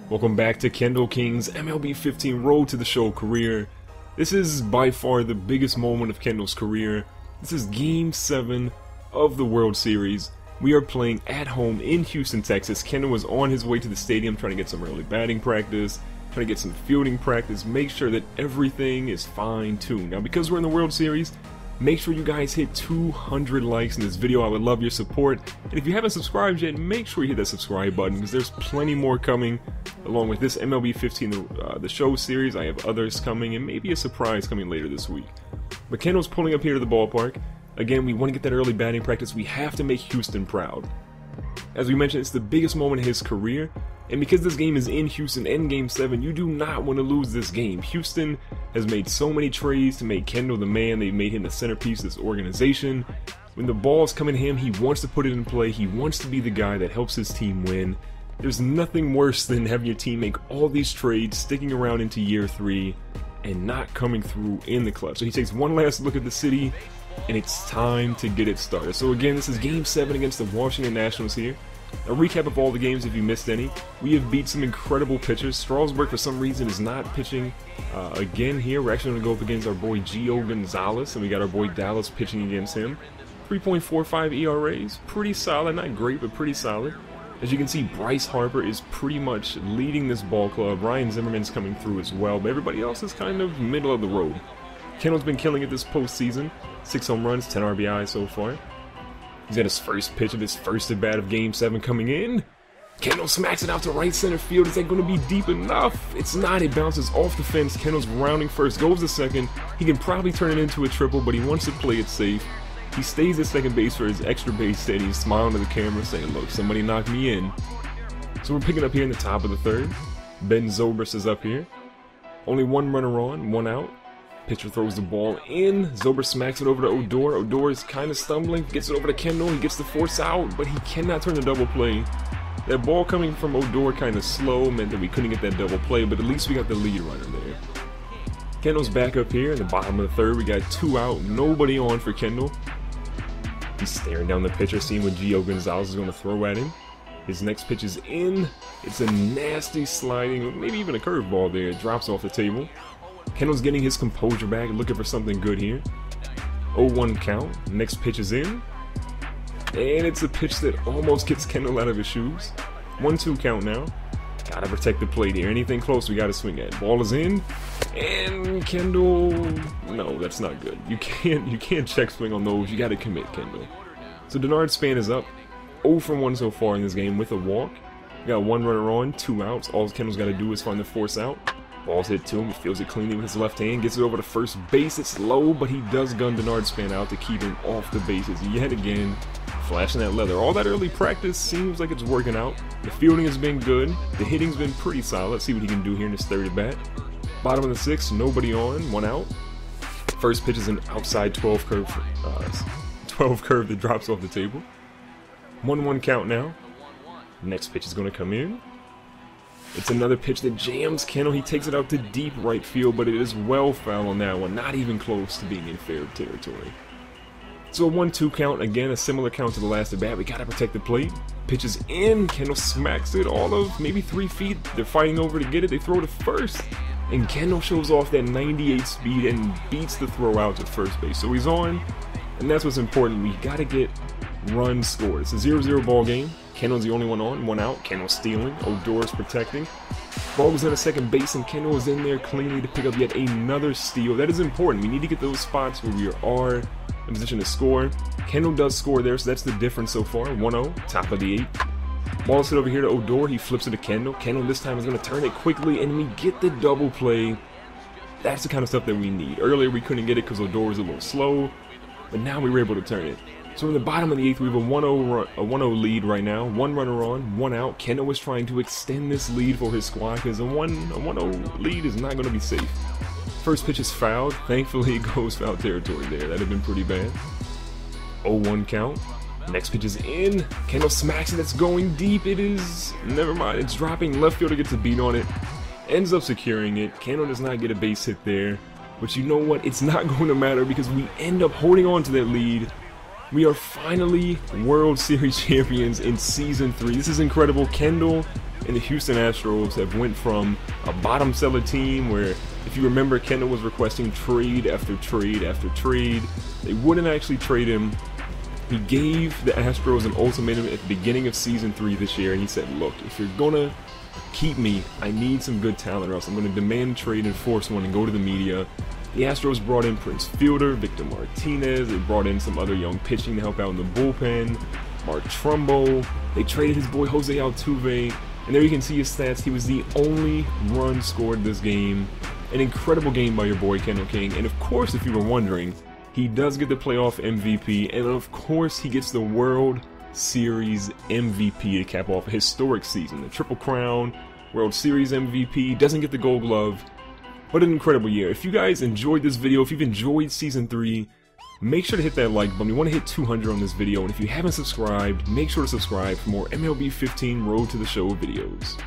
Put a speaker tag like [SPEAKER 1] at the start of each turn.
[SPEAKER 1] Welcome back to Kendall King's MLB 15 Road to the Show career. This is by far the biggest moment of Kendall's career. This is Game 7 of the World Series. We are playing at home in Houston, Texas. Kendall was on his way to the stadium trying to get some early batting practice, trying to get some fielding practice, make sure that everything is fine-tuned. Now, because we're in the World Series, make sure you guys hit 200 likes in this video. I would love your support. And if you haven't subscribed yet, make sure you hit that subscribe button because there's plenty more coming along with this MLB 15 the show series. I have others coming and maybe a surprise coming later this week. But Kendall's pulling up here to the ballpark. Again, we want to get that early batting practice. We have to make Houston proud. As we mentioned, it's the biggest moment of his career. And because this game is in Houston and Game 7, you do not want to lose this game. Houston has made so many trades to make Kendall the man. They've made him the centerpiece of this organization. When the ball's coming to him, he wants to put it in play. He wants to be the guy that helps his team win. There's nothing worse than having your team make all these trades, sticking around into year 3, and not coming through in the clutch. So he takes one last look at the city, and it's time to get it started. So again, this is Game 7 against the Washington Nationals here. A recap of all the games if you missed any. We have beat some incredible pitchers. Strasburg, for some reason, is not pitching again here. We're actually going to go up against our boy Gio Gonzalez, and we got our boy Dallas pitching against him. 3.45 ERAs. Pretty solid. Not great, but pretty solid. As you can see, Bryce Harper is pretty much leading this ball club. Ryan Zimmerman's coming through as well, but everybody else is kind of middle of the road. Kendall's been killing it this postseason. 6 home runs, 10 RBIs so far. He's got his first pitch of his first at bat of Game 7 coming in. Kendall smacks it out to right center field. Is that going to be deep enough? It's not. It bounces off the fence. Kendall's rounding first, goes to second. He can probably turn it into a triple, but he wants to play it safe. He stays at second base for his extra base hit. He's smiling to the camera saying, look, somebody knocked me in. So we're picking up here in the top of the third. Ben Zobrist is up here. Only one runner on, one out. Pitcher throws the ball in. Zobrist smacks it over to Odor. Odor is kind of stumbling. Gets it over to Kendall. He gets the force out, but he cannot turn the double play. That ball coming from Odor kind of slow meant that we couldn't get that double play, but at least we got the lead runner there. Kendall's back up here in the bottom of the third. We got 2 out. Nobody on for Kendall. He's staring down the pitcher, seeing what Gio Gonzalez is going to throw at him. His next pitch is in. It's a nasty sliding, maybe even a curveball there. It drops off the table. Kendall's getting his composure back, looking for something good here. 0-1 count. Next pitch is in. And it's a pitch that almost gets Kendall out of his shoes. 1-2 count now. Gotta protect the plate here. Anything close, we gotta swing at. Ball is in. And Kendall... No, that's not good. You can't check swing on those. You gotta commit, Kendall. So Denard Span is up. 0 for 1 so far in this game with a walk. We got 1 runner on, 2 outs. All Kendall's gotta do is find the force out. Ball's hit to him, he feels it cleanly with his left hand, gets it over to first base. It's low, but he does gun Denard Span out to keep him off the bases yet again, flashing that leather. All that early practice seems like it's working out. The fielding has been good, the hitting's been pretty solid. Let's see what he can do here in his third at bat. Bottom of the 6th, nobody on, 1 out. First pitch is an outside 12 curve that drops off the table. 1-1 count now. Next pitch is going to come in. It's another pitch that jams Kendall. He takes it out to deep right field, but it is well foul on that one. Not even close to being in fair territory. So a 1-2 count. Again, a similar count to the last at bat. We got to protect the plate. Pitches in. Kendall smacks it all of maybe 3 feet. They're fighting over to get it. They throw to first. And Kendall shows off that 98 speed and beats the throw out to first base. So he's on. And that's what's important. We got to get runs scored. It's a 0-0 ball game. Kendall's the only one on, 1 out. Kendall's stealing. Odor's protecting. Ball was in a second base, and Kendall is in there cleanly to pick up yet another steal. That is important. We need to get those spots where we are in position to score. Kendall does score there, so that's the difference so far. 1-0, top of the 8th. Ball is hit over here to Odor. He flips it to Kendall. Kendall this time is going to turn it quickly, and we get the double play. That's the kind of stuff that we need. Earlier we couldn't get it because Odor was a little slow, but now we were able to turn it. So in the bottom of the 8th, we have a 1-0 lead right now. 1 runner on, 1 out. Kendall was trying to extend this lead for his squad because a 1-0 lead is not going to be safe. First pitch is fouled. Thankfully, it goes foul territory there. That would have been pretty bad. 0-1 count. Next pitch is in. Kendall smacks it. It's going deep. It is... Never mind. It's dropping. Left fielder gets a beat on it. Ends up securing it. Kendall does not get a base hit there. But you know what? It's not going to matter because we end up holding on to that lead. We are finally World Series champions in Season 3. This is incredible. Kendall and the Houston Astros have went from a bottom seller team where, if you remember, Kendall was requesting trade after trade after trade. They wouldn't actually trade him. He gave the Astros an ultimatum at the beginning of Season 3 this year, and he said, look, if you're gonna keep me, I need some good talent, or else I'm gonna demand a trade and force one and go to the media. The Astros brought in Prince Fielder, Victor Martinez. They brought in some other young pitching to help out in the bullpen. Mark Trumbo. They traded his boy Jose Altuve. And there you can see his stats. He was the only run scored this game. An incredible game by your boy Kendall King. And of course, if you were wondering, he does get the playoff MVP. And of course, he gets the World Series MVP to cap off a historic season. The Triple Crown, World Series MVP, doesn't get the Gold Glove. What an incredible year. If you guys enjoyed this video, if you've enjoyed Season 3, make sure to hit that like button. We want to hit 200 on this video, and if you haven't subscribed, make sure to subscribe for more MLB 15 Road to the Show videos.